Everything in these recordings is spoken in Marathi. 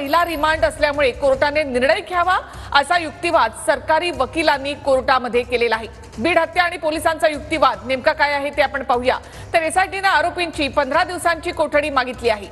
पहिला रिमांड असल्यामुळे कोर्टाने निर्णय घ्यावा असा युक्तिवाद सरकारी वकिलांनी कोर्टामध्ये केलेला आहे। बीड हत्या आणि पोलिसांचा युक्तिवाद नेमका काय आहे ते आपण पाहूया। तर एसआयटीने आरोपींची 15 दिवसांची कोठडी मागितली आहे।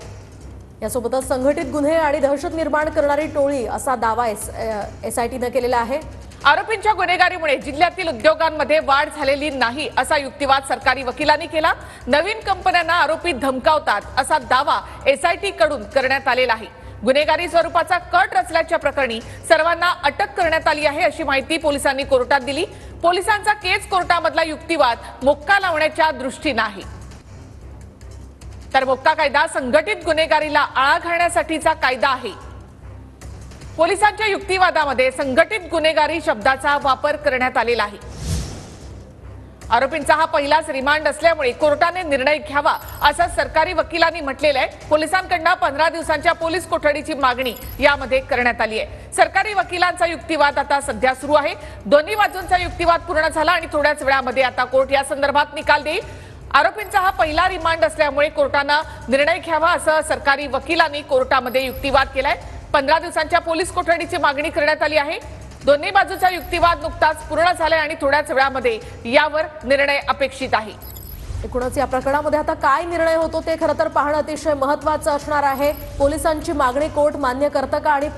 यासोबतच संघटित गुन्हे आणि दहशत निर्माण करणारी टोळी असा दावा एसआयटीने केलेला आहे। आरोपींच्या गुन्हेगारीमुळे जिल्ह्यातील उद्योगांमध्ये वाढ झालेली नाही असा युक्तिवाद सरकारी वकिलांनी केला। नवीन कंपन्यांना आरोपी धमकावतात असा दावा एसआयटी कडून करण्यात आलेला आहे। गुन्हेगारी स्वरूपाचा कट रचल्याच्या प्रकरणी सर्वांना अटक करण्यात आली आहे अशी माहिती पोलिसांनी कोर्टात दिली। पोलिसांचा केस कोर्टामधला युक्तिवाद मोक्का लावण्याच्या दृष्टीने आहे। तर मोक्का कायदा संघटित गुन्हेगारीला आळा घालण्यासाठीचा कायदा आहे। पोलिसांच्या युक्तिवादामध्ये संघटित गुन्हेगारी शब्दाचा वापर करण्यात आलेला आहे। आरोपींचा हा पहिलाच रिमांड असल्यामुळे कोर्टाने निर्णय घ्यावा असं सरकारी वकिलांनी म्हटलेलं आहे। पोलिसांकडून 15 दिवसांच्या पोलीस कोठडीची मागणी यामध्ये करण्यात आली आहे। सरकारी वकिलांचा युक्तिवाद आता सध्या सुरू आहे। दोन्ही बाजूंचा युक्तिवाद पूर्ण झाला आणि थोड्याच वेळामध्ये आता कोर्ट या संदर्भात निकाल देईल। आरोपींचा हा पहिला रिमांड असल्यामुळे कोर्टाने निर्णय घ्यावा असं सरकारी वकिलांनी कोर्टामध्ये युक्तिवाद केलाय। 15 दिवसांच्या पोलीस कोठडीची मागणी करण्यात आली आहे। दोन्ही बाजूचा युक्तिवाद नुकताच पूर्ण झालाय आणि थोड्याच वेळामध्ये यावर निर्णय अपेक्षित आहे। एकूणच या प्रकरणामध्ये आता काय निर्णय होतो ते खरं तर पाहणं अतिशय महत्त्वाचं असणार आहे। पोलिसांची मागणी कोर्ट मान्य करतं का आणि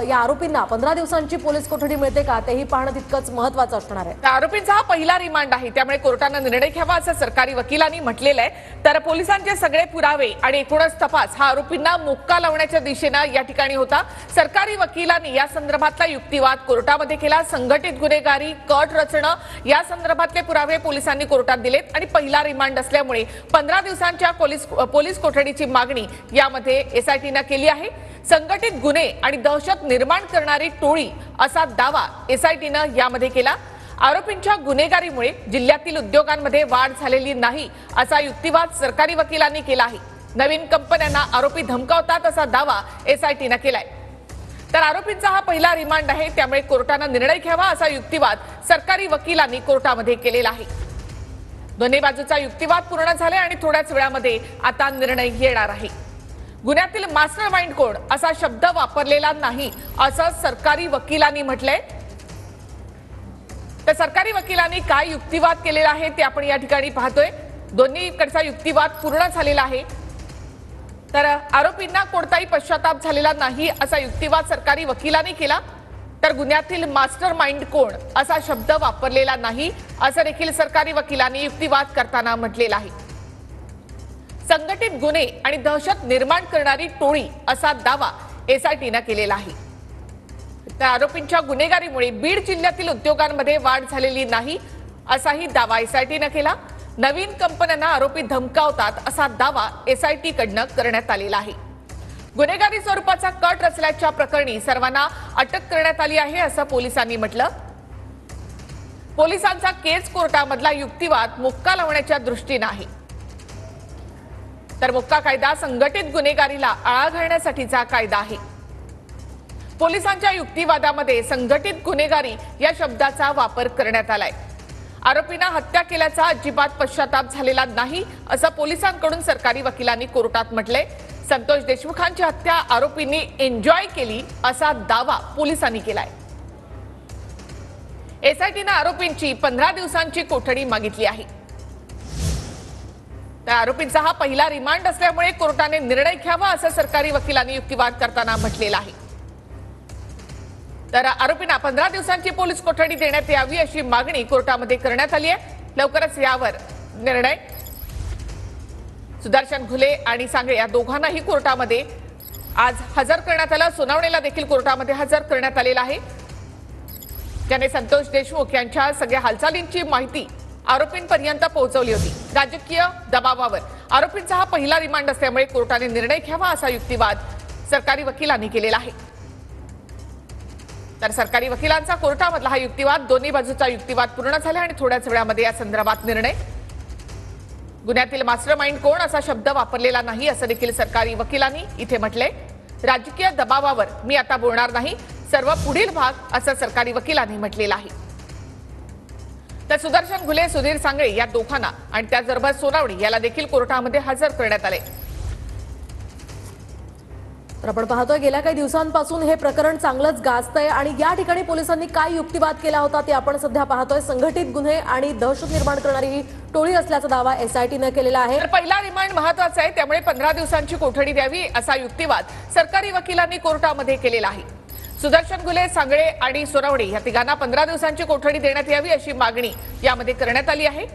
या आरोपींना 15 दिवसांची पोलीस कोठडी मिळते का तेही पाहणं तितकंच महत्त्वाचं असणार आहे। आरोपींचा हा पहिला रिमांड आहे त्यामुळे कोर्टाने निर्णय घ्यावा असं सरकारी वकिलांनी म्हटलेलं आहे। तर पोलिसांचे सगळे पुरावे आणि एकूणच तपास हा आरोपींना मोक्का लावण्याच्या दिशेने या ठिकाणी होता। सरकारी वकिलांनी या संदर्भातला युक्तिवाद कोर्टामध्ये केला। संघटित गुन्हेगारी कट रचणं या संदर्भातले पुरावे पोलिसांनी कोर्टात दिलेत आणि पहिला रिमांड असल्यामुळे 15 दिवसांच्या पोलीस कोठडीची मागणी यामध्ये एसआयटीने केली आहे। संघटित गुन्हे आणि दहशत निर्माण करणारी टोळी असा दावा एसआयटीने यामध्ये केला। आरोपींच्या गुन्हेगारीमुळे जिल्ह्यातील उद्योगांमध्ये वाढ झालेली नाही असा युक्तिवाद सरकारी वकिलांनी केला आहे। नवीन कंपन्यांना आरोपी धमकावतात असा दावा एसआयटीने केलाय। तर आरोपींचा हा पहिला रिमांड आहे त्यामुळे कोर्टाने निर्णय घ्यावा असा युक्तिवाद सरकारी वकिलांनी कोर्टामध्ये केलेला आहे। दोन्ही बाजूचा युक्तिवाद पूर्ण झाले आणि थोड्याच वेळामध्ये आता निर्णय येणार आहे। गुन्ह्यातील मास्टर माइंड कोण असा शब्द वापरलेला नाही असं सरकारी वकिलांनी म्हटलंय। तर सरकारी वकिलांनी काय युक्तिवाद केलेला आहे ते आपण या ठिकाणी पाहतोय। दोन्हीकडचा युक्तिवाद पूर्ण झालेला आहे। तर आरोपींना कोणताही पश्चाताप झालेला नाही असा युक्तिवाद सरकारी वकिलांनी केला। तर गुन्ह्यातील मास्टर माइंड कोण असा शब्द वापरलेला नाही असं देखील सरकारी वकिलांनी युक्तिवाद करताना म्हटलेलं आहे। संघटित गुन्हे आणि दहशत निर्माण करणारी टोळी असा दावा एसआयटीने केलेला आहे। तर आरोपींच्या गुन्हेगारीमुळे बीड जिल्ह्यातील उद्योगांमध्ये वाढ झालेली नाही असाही दावा एसआयटीने केला। नवीन कंपन्यांना आरोपी धमकावतात असा दावा एसआयटी कडून करण्यात आलेला आहे। गुन्हेगारी स्वरूपाचा कट रचल्याच्या प्रकरणी सर्वांना अटक करण्यात आली आहे असं पोलिसांनी म्हटलं। पोलिसांचा केस कोर्टामधला युक्तिवाद मोक्का लावण्याच्या दृष्टीने आहे। तर मोक्का कायदा संघटित गुन्हेगारीला आळा घालण्यासाठीचा कायदा आहे। पोलिसांच्या युक्तिवादामध्ये संघटित गुन्हेगारी या शब्दाचा वापर करण्यात आलाय। आरोपींना हत्या केल्याचा अजिबात पश्चाताप झालेला नाही असं पोलिसांकडून सरकारी वकिलांनी कोर्टात म्हटलंय। संतोष देशमुखांची हत्या आरोपींनी एन्जॉय केली असा दावा पोलिसांनी केलाय। एसआयटीने आरोपींची 15 दिवसांची कोठडी मागितली आहे। तर आरोपींचा हा पहिला रिमांड असल्यामुळे कोर्टाने निर्णय घ्यावा असं सरकारी वकिलांनी युक्तिवाद करताना म्हटलेलं आहे। तर आरोपींना 15 दिवसांची पोलीस कोठडी देण्यात यावी अशी मागणी कोर्टामध्ये करण्यात आली आहे। लवकरच यावर निर्णय सुदर्शन घुले आणि सांगळे या दोघांनाही कोर्टामध्ये आज हजर करण्यात आलं। सुनावणीला देखील कोर्टामध्ये हजर करण्यात आलेला आहे। ज्याने संतोष देशमुख यांच्या सगळ्या हालचालींची माहिती आरोपींपर्यंत पोहोचवली होती। राजकीय दबावावर आरोपींचा हा पहिला रिमांड असल्यामुळे कोर्टाने निर्णय घ्यावा असा युक्तिवाद सरकारी वकिलांनी केलेला आहे। तर सरकारी वकिलांचा कोर्टामधला हा युक्तिवाद दोन्ही बाजूचा युक्तिवाद पूर्ण झाला आणि थोड्याच वेळामध्ये या संदर्भात निर्णय। गुन्ह्यातील मास्टर माइंड कोण असा शब्द वापरलेला नाही असं देखील सरकारी वकिलांनी इथे म्हटलंय। राजकीय दबावावर मी आता बोलणार नाही, सर्व पुढील भाग असं सरकारी वकिलांनी म्हटलेलं आहे। तर सुदर्शन घुले सुधीर सांगळे या दोघांना आणि त्याचबरोबर सोनावणी याला देखील कोर्टामध्ये हजर करण्यात आले। तर आपण पाहतोय गेल्या काही दिवसांपासून हे प्रकरण चांगलंच गाजतंय आणि या ठिकाणी पोलिसांनी काय युक्तिवाद केला होता ते आपण सध्या पाहतोय। संघटित गुन्हे आणि दहशत निर्माण करणारी ही टोळी असल्याचा दावा एसआयटीने केलेला आहे। तर पहिला रिमांड महत्त्वाचा आहे, त्यामुळे 15 दिवसांची कोठडी द्यावी असा युक्तिवाद सरकारी वकिलांनी कोर्टामध्ये केलेला आहे। सुदर्शन घुले, सांगळे आणि सोनवणे या तिघांना 15 दिवसांची कोठडी देण्यात यावी अशी मागणी यामध्ये करण्यात आली आहे।